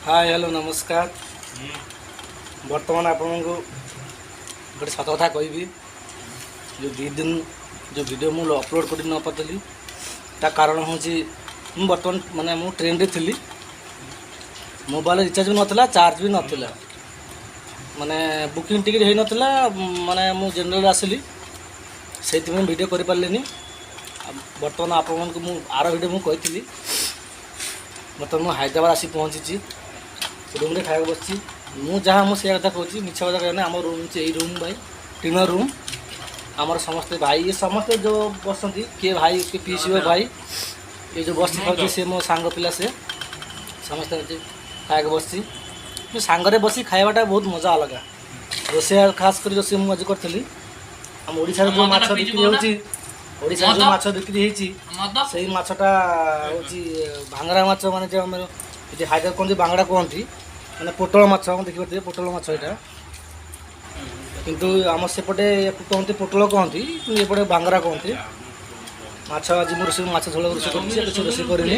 Hi hello नमस्कार। बर्तमान आपण को गोटे सत कथा कहबी जो दी दिन जो वीडियो मु अपलोड कर न पाती ता कारण हूँ बर्तमान माने मु ट्रेन रे थी मोबाइल रिचार्ज भी नाला चार्ज भी नाला माने बुकिंग टिकट हो नाला माने मु जनरल आसली से वीडियो कर पारे बर्तमान आपण को मु आर वीडियो मु कही बर्तमान मु हैदराबाद आसी पहुँची रूम रे खाया बस मु जहाँ मुझे कथा कहूँ मिछ कथा कहना आम रूम यही रूम भाई टिनर रूम आमर समस्ते भाई ये समस्ते जो बसती किए भाई किए पीसी भाई ये जो बस खाऊँ सी मो सांग पिला से समस्ते खाया बस सांगरे बस खावाटा बहुत मजा अलग रोसे खास कर रोसे मुझे करी आम ओडिशा जो माछ बिक्री होची ओडिशा जो माछ बिक्री होची से माछटा होची भांगरा माछ माने जो हम हाइडर कहते बांगड़ा कहती मैंने पोटल माछ देखिए पोटल माछ यहाँ किंतु आम सेपटे कहते पोटल कहती एपटे बांगरा कहती माछ आज रोषे माछ झोल रोषे कर रोषे करनी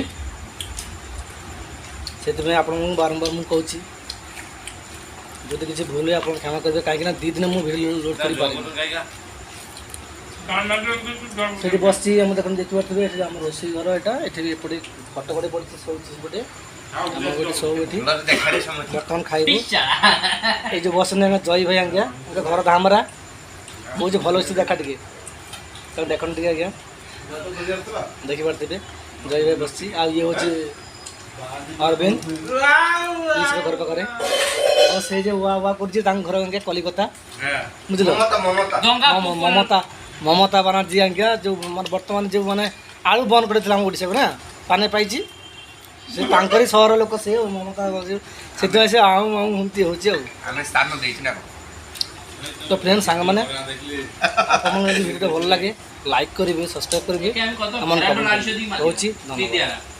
से आप बारंबार मुझे कहूँ जो किसी भूल आप क्षमा करेंगे कहीं दी दिन मुझे भिडियो लोड कर बस देखिए आम रोषे घर यहाँ ये एपटे खट खटे पड़े सोटे बर्तमान खाइबू ये जो बस जय भाई आज्ञा घर धामरा बहुत भल अच्छी देखा टे देख आज्ञा देखिपे जय भाई बस ये हूँ अरविंद घर पाखे और से जो वा वा कर घर आज्ञा कलिकता बुझल ममता ममता बानार्जी आज्ञा जो बर्तमान जो मैंने आलू बंद कर ओडिशा को ना पाने पाई से तांकरी सहर लोक से ममता से से आऊ आऊ हुमती होची आमे स्थान देछि ना तो फ्रेंड सांग माने आपन वीडियो भल लागे लाइक करिवे सब्सक्राइब करिवे हमन होची धन्यवाद।